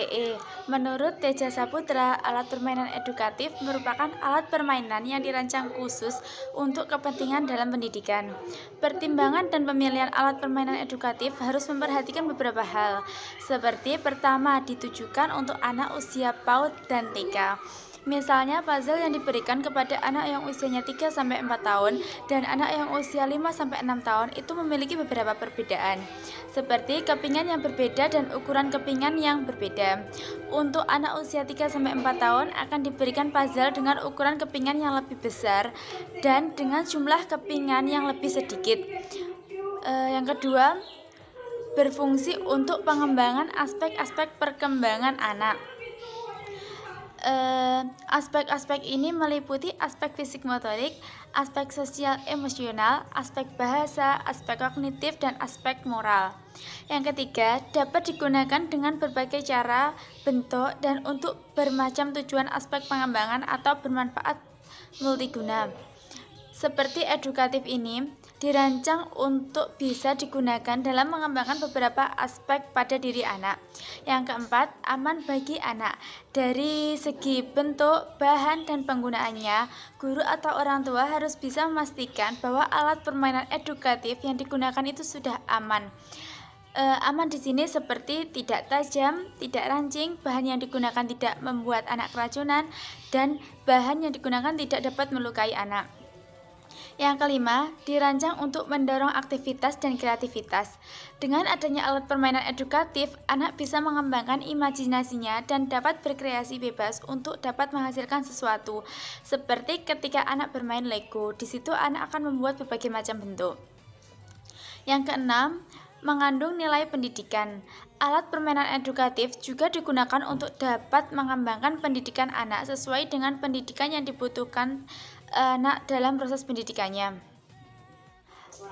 APE. Menurut Teja Saputra, alat permainan edukatif merupakan alat permainan yang dirancang khusus untuk kepentingan dalam pendidikan. Pertimbangan dan pemilihan alat permainan edukatif harus memperhatikan beberapa hal, seperti pertama, ditujukan untuk anak usia PAUD dan TK. Misalnya puzzle yang diberikan kepada anak yang usianya 3-4 tahun dan anak yang usia 5-6 tahun itu memiliki beberapa perbedaan, seperti kepingan yang berbeda dan ukuran kepingan yang berbeda. Untuk anak usia 3-4 tahun akan diberikan puzzle dengan ukuran kepingan yang lebih besar dan dengan jumlah kepingan yang lebih sedikit. Yang kedua, berfungsi untuk pengembangan aspek-aspek perkembangan anak. Aspek-aspek ini meliputi aspek fisik motorik, aspek sosial emosional, aspek bahasa, aspek kognitif, dan aspek moral. Yang ketiga, dapat digunakan dengan berbagai cara, bentuk, dan untuk bermacam tujuan aspek pengembangan atau bermanfaat multiguna. Seperti edukatif ini dirancang untuk bisa digunakan dalam mengembangkan beberapa aspek pada diri anak. Yang keempat, aman bagi anak. Dari segi bentuk, bahan, dan penggunaannya, guru atau orang tua harus bisa memastikan bahwa alat permainan edukatif yang digunakan itu sudah aman. Aman di sini seperti tidak tajam, tidak rancing, bahan yang digunakan tidak membuat anak keracunan, dan bahan yang digunakan tidak dapat melukai anak. Yang kelima, dirancang untuk mendorong aktivitas dan kreativitas. Dengan adanya alat permainan edukatif, anak bisa mengembangkan imajinasinya dan dapat berkreasi bebas untuk dapat menghasilkan sesuatu. Seperti ketika anak bermain Lego, di situ anak akan membuat berbagai macam bentuk. Yang keenam, mengandung nilai pendidikan. Alat permainan edukatif juga digunakan untuk dapat mengembangkan pendidikan anak sesuai dengan pendidikan yang dibutuhkan anak dalam proses pendidikannya.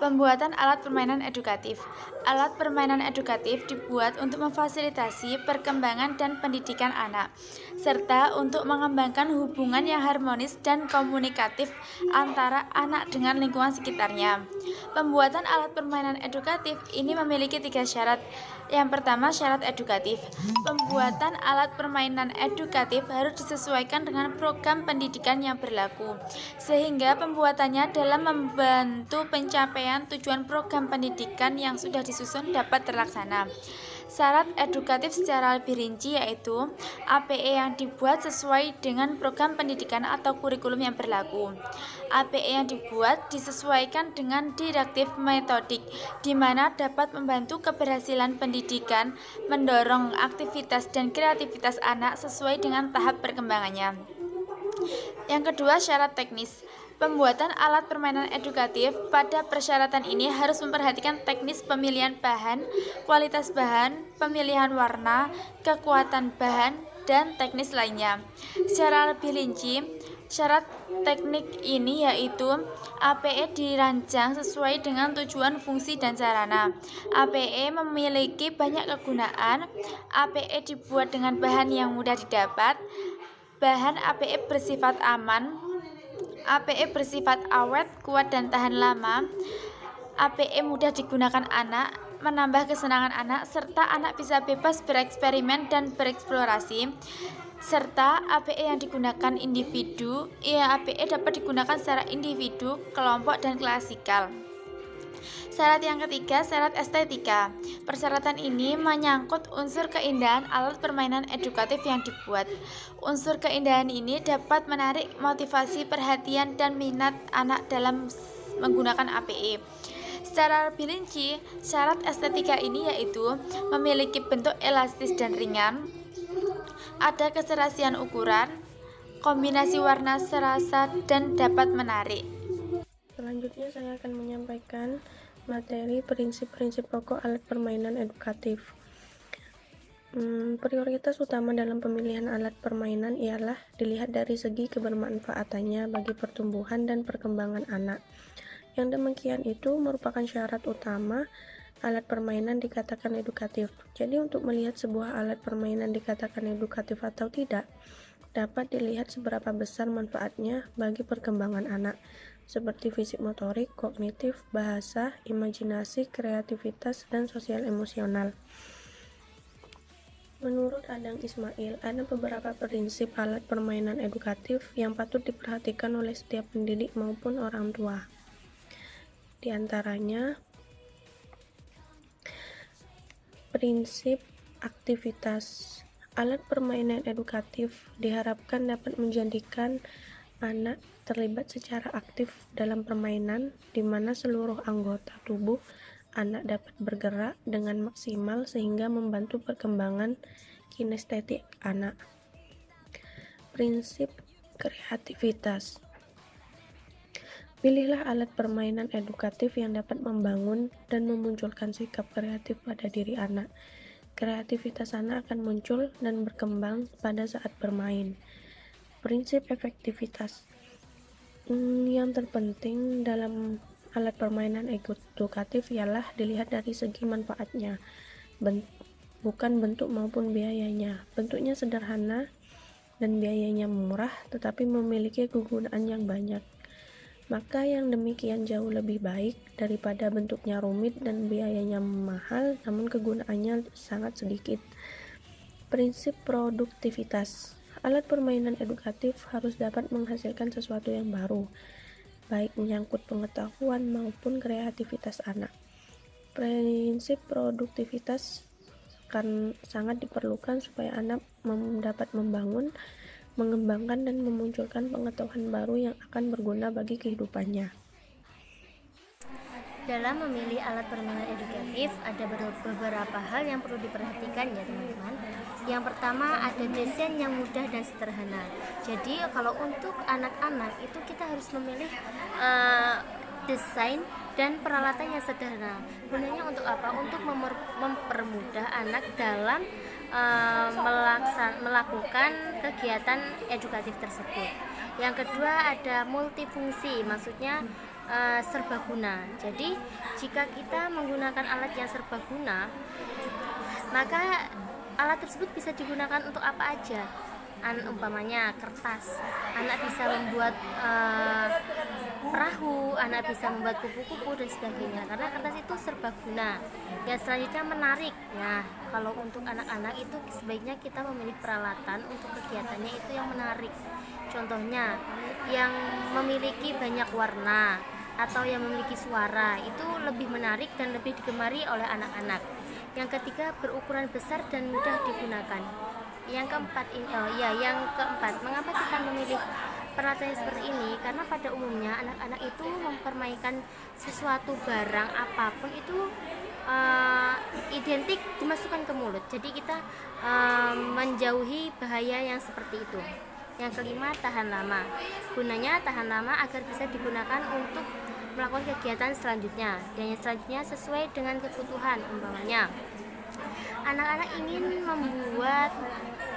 Pembuatan alat permainan edukatif. Alat permainan edukatif dibuat untuk memfasilitasi perkembangan dan pendidikan anak, serta untuk mengembangkan hubungan yang harmonis dan komunikatif antara anak dengan lingkungan sekitarnya. Pembuatan alat permainan edukatif ini memiliki 3 syarat. Yang pertama, syarat edukatif. Pembuatan alat permainan edukatif harus disesuaikan dengan program pendidikan yang berlaku, sehingga pembuatannya dalam membantu pencapaian tujuan program pendidikan yang sudah disusun dapat terlaksana. Syarat edukatif secara lebih rinci yaitu APE yang dibuat sesuai dengan program pendidikan atau kurikulum yang berlaku. APE yang dibuat disesuaikan dengan didaktif metodik, di mana dapat membantu keberhasilan pendidikan, mendorong aktivitas dan kreativitas anak sesuai dengan tahap perkembangannya. Yang kedua, syarat teknis. Pembuatan alat permainan edukatif pada persyaratan ini harus memperhatikan teknis pemilihan bahan, kualitas bahan, pemilihan warna, kekuatan bahan, dan teknis lainnya. Secara lebih rinci, syarat teknik ini yaitu APE dirancang sesuai dengan tujuan, fungsi, dan sarana. APE memiliki banyak kegunaan. APE dibuat dengan bahan yang mudah didapat. Bahan APE bersifat aman. APE bersifat awet, kuat, dan tahan lama. APE mudah digunakan anak, menambah kesenangan anak, serta anak bisa bebas bereksperimen dan bereksplorasi. Serta APE yang digunakan individu, APE dapat digunakan secara individu, kelompok, dan klasikal. Syarat yang ketiga, syarat estetika. Persyaratan ini menyangkut unsur keindahan alat permainan edukatif yang dibuat. Unsur keindahan ini dapat menarik motivasi, perhatian, dan minat anak dalam menggunakan APE. Secara lebih rinci, syarat estetika ini yaitu memiliki bentuk elastis dan ringan, ada keserasian ukuran, kombinasi warna serasa, dan dapat menarik. Selanjutnya saya akan menyampaikan materi prinsip-prinsip pokok alat permainan edukatif. Prioritas utama dalam pemilihan alat permainan ialah dilihat dari segi kebermanfaatannya bagi pertumbuhan dan perkembangan anak. Yang demikian itu merupakan syarat utama alat permainan dikatakan edukatif. Jadi untuk melihat sebuah alat permainan dikatakan edukatif atau tidak, dapat dilihat seberapa besar manfaatnya bagi perkembangan anak, seperti fisik motorik, kognitif, bahasa, imajinasi, kreativitas, dan sosial emosional. Menurut Adang Ismail, ada beberapa prinsip alat permainan edukatif yang patut diperhatikan oleh setiap pendidik maupun orang tua. Di antaranya, prinsip aktivitas. Alat permainan edukatif diharapkan dapat menjadikan anak terlibat secara aktif dalam permainan, di mana seluruh anggota tubuh anak dapat bergerak dengan maksimal sehingga membantu perkembangan kinestetik anak. Prinsip kreativitas. Pilihlah alat permainan edukatif yang dapat membangun dan memunculkan sikap kreatif pada diri anak. Kreativitas anak akan muncul dan berkembang pada saat bermain. Prinsip efektivitas. Yang terpenting dalam alat permainan edukatif ialah dilihat dari segi manfaatnya, bukan bentuk maupun biayanya. Bentuknya sederhana dan biayanya murah, tetapi memiliki kegunaan yang banyak. Maka yang demikian jauh lebih baik daripada bentuknya rumit dan biayanya mahal, namun kegunaannya sangat sedikit. Prinsip produktivitas. Alat permainan edukatif harus dapat menghasilkan sesuatu yang baru, baik menyangkut pengetahuan maupun kreativitas anak. Prinsip produktivitas kan sangat diperlukan supaya anak dapat membangun, mengembangkan dan memunculkan pengetahuan baru yang akan berguna bagi kehidupannya. Dalam memilih alat permainan edukatif, ada beberapa hal yang perlu diperhatikan ya teman-teman. Yang pertama, ada desain yang mudah dan sederhana. Jadi kalau untuk anak-anak itu kita harus memilih desain dan peralatan yang sederhana. Gunanya untuk apa? Untuk mempermudah anak dalam melakukan kegiatan edukatif tersebut. Yang kedua, ada multifungsi, maksudnya serbaguna. Jadi jika kita menggunakan alat yang serbaguna, maka alat tersebut bisa digunakan untuk apa aja. Umpamanya kertas, anak bisa membuat perahu, anak bisa membuat kupu-kupu dan sebagainya, karena kertas itu serbaguna. Yang selanjutnya menarik. Nah, kalau untuk anak-anak itu sebaiknya kita memilih peralatan untuk kegiatannya itu yang menarik. Contohnya yang memiliki banyak warna atau yang memiliki suara, itu lebih menarik dan lebih digemari oleh anak-anak. Yang ketiga, berukuran besar dan mudah digunakan. Yang keempat, mengapa kita memilih peralatan seperti ini? Karena pada umumnya anak-anak itu mempermainkan sesuatu barang apapun itu identik dimasukkan ke mulut. Jadi kita menjauhi bahaya yang seperti itu. Yang kelima, tahan lama. Gunanya tahan lama agar bisa digunakan untuk melakukan kegiatan selanjutnya. Dan yang selanjutnya sesuai dengan kebutuhan. Umpamanya anak-anak ingin membuat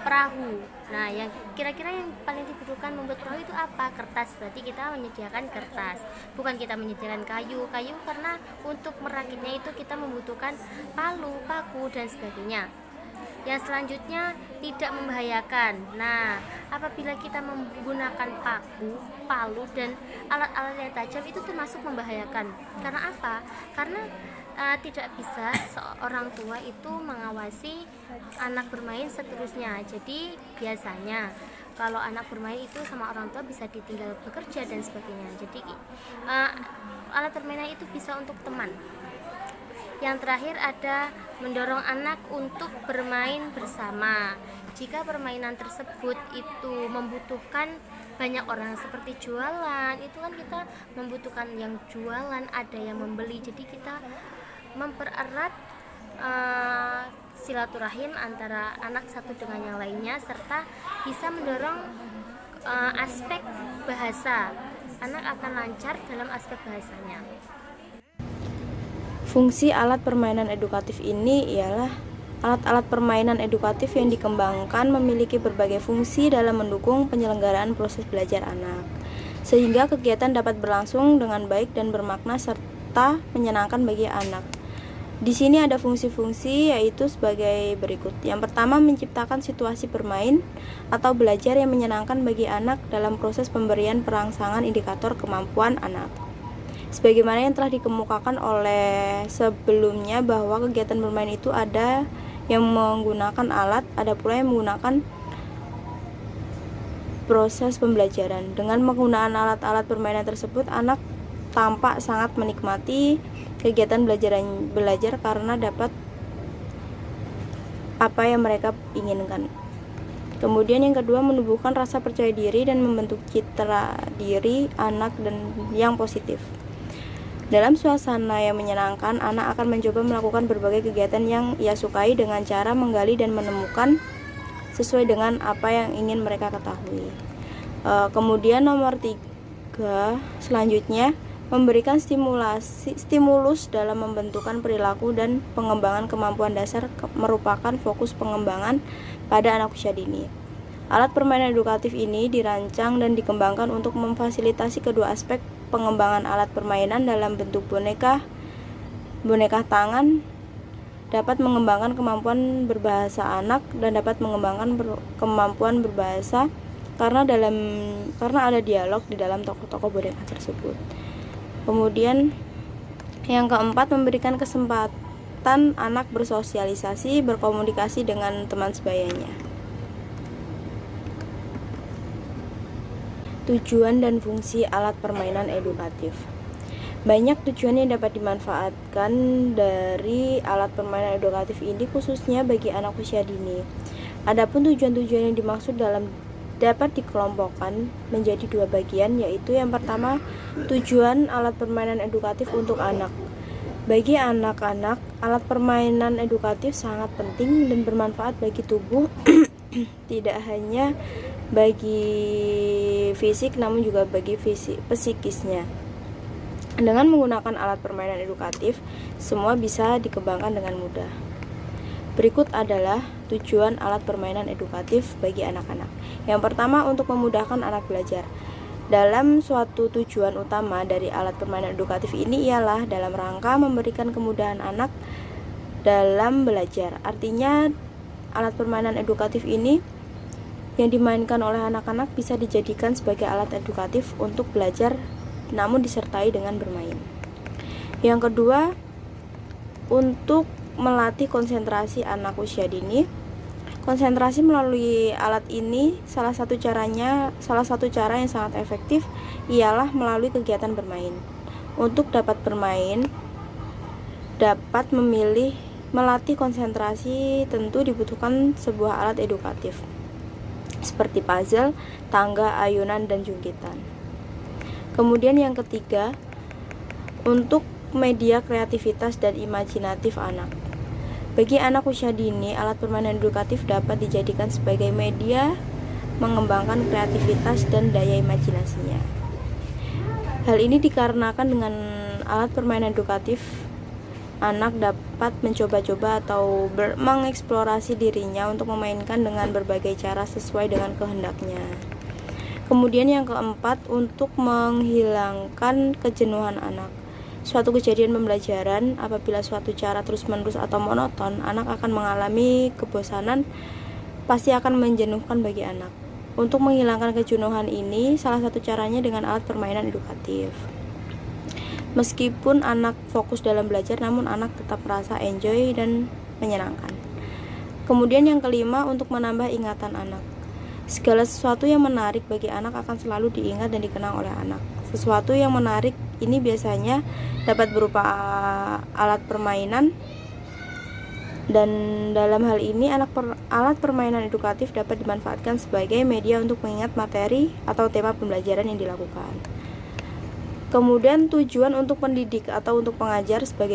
perahu. Nah, yang kira-kira yang paling dibutuhkan membuat perahu itu apa? Kertas. Berarti kita menyediakan kertas. Bukan kita menyediakan kayu karena untuk merakitnya itu kita membutuhkan palu, paku dan sebagainya. Yang selanjutnya, tidak membahayakan. Nah, apabila kita menggunakan paku, palu dan alat-alat yang tajam itu termasuk membahayakan. Karena apa? Karena tidak bisa seorang tua itu mengawasi anak bermain seterusnya. Jadi biasanya kalau anak bermain itu sama orang tua bisa ditinggal bekerja dan sebagainya. Jadi alat permainan itu bisa untuk teman. Yang terakhir, ada mendorong anak untuk bermain bersama. Jika permainan tersebut itu membutuhkan banyak orang seperti jualan, itu kan kita membutuhkan yang jualan, ada yang membeli. Jadi kita mempererat silaturahim antara anak satu dengan yang lainnya, serta bisa mendorong aspek bahasa. Anak akan lancar dalam aspek bahasanya. Fungsi alat permainan edukatif ini ialah alat-alat permainan edukatif yang dikembangkan memiliki berbagai fungsi dalam mendukung penyelenggaraan proses belajar anak, sehingga kegiatan dapat berlangsung dengan baik dan bermakna serta menyenangkan bagi anak. Di sini ada fungsi-fungsi yaitu sebagai berikut. Yang pertama, menciptakan situasi bermain atau belajar yang menyenangkan bagi anak dalam proses pemberian perangsangan indikator kemampuan anak. Sebagaimana yang telah dikemukakan oleh sebelumnya bahwa kegiatan bermain itu ada yang menggunakan alat, ada pula yang menggunakan proses pembelajaran. Dengan penggunaan alat-alat permainan tersebut, anak tampak sangat menikmati kegiatan belajar karena dapat apa yang mereka inginkan. Kemudian yang kedua, menumbuhkan rasa percaya diri dan membentuk citra diri anak dan yang positif. Dalam suasana yang menyenangkan, anak akan mencoba melakukan berbagai kegiatan yang ia sukai dengan cara menggali dan menemukan sesuai dengan apa yang ingin mereka ketahui. Kemudian nomor 3 selanjutnya, memberikan stimulus dalam membentukan perilaku dan pengembangan kemampuan dasar merupakan fokus pengembangan pada anak usia dini. Alat permainan edukatif ini dirancang dan dikembangkan untuk memfasilitasi kedua aspek pengembangan alat permainan dalam bentuk boneka tangan, dapat mengembangkan kemampuan berbahasa anak dan dapat mengembangkan kemampuan berbahasa karena ada dialog di dalam tokoh-tokoh boneka tersebut. Kemudian yang keempat, memberikan kesempatan anak bersosialisasi, berkomunikasi dengan teman sebayanya. Tujuan dan fungsi alat permainan edukatif. Banyak tujuan yang dapat dimanfaatkan dari alat permainan edukatif ini, khususnya bagi anak usia dini. Adapun tujuan-tujuan yang dimaksud dapat dikelompokkan menjadi 2 bagian, yaitu yang pertama, tujuan alat permainan edukatif untuk anak. Bagi anak-anak, alat permainan edukatif sangat penting dan bermanfaat bagi tubuh, tidak hanya bagi fisik namun juga bagi psikisnya. Dengan menggunakan alat permainan edukatif, semua bisa dikembangkan dengan mudah. Berikut adalah tujuan alat permainan edukatif bagi anak-anak. Yang pertama, untuk memudahkan anak belajar. Dalam suatu tujuan utama dari alat permainan edukatif ini ialah dalam rangka memberikan kemudahan anak dalam belajar. Artinya, alat permainan edukatif ini yang dimainkan oleh anak-anak bisa dijadikan sebagai alat edukatif untuk belajar namun disertai dengan bermain. Yang kedua, untuk melatih konsentrasi anak usia dini. Konsentrasi melalui alat ini salah satu cara yang sangat efektif ialah melalui kegiatan bermain. Untuk dapat bermain, dapat melatih konsentrasi, tentu dibutuhkan sebuah alat edukatif seperti puzzle, tangga, ayunan, dan jungkitan. Kemudian yang ketiga, untuk media kreativitas dan imajinatif anak. Bagi anak usia dini, alat permainan edukatif dapat dijadikan sebagai media mengembangkan kreativitas dan daya imajinasinya. Hal ini dikarenakan dengan alat permainan edukatif, anak dapat mencoba-coba atau mengeksplorasi dirinya untuk memainkan dengan berbagai cara sesuai dengan kehendaknya. Kemudian yang keempat, untuk menghilangkan kejenuhan anak. Suatu kejadian pembelajaran, apabila suatu cara terus-menerus atau monoton, anak akan mengalami kebosanan, pasti akan menjenuhkan bagi anak. Untuk menghilangkan kejenuhan ini, salah satu caranya dengan alat permainan edukatif. Meskipun anak fokus dalam belajar, namun anak tetap merasa enjoy dan menyenangkan. Kemudian yang kelima, untuk menambah ingatan anak. Segala sesuatu yang menarik bagi anak akan selalu diingat dan dikenang oleh anak. Sesuatu yang menarik ini biasanya dapat berupa alat permainan, dan dalam hal ini alat permainan edukatif dapat dimanfaatkan sebagai media untuk mengingat materi atau tema pembelajaran yang dilakukan. Kemudian tujuan untuk pendidik atau untuk pengajar sebagai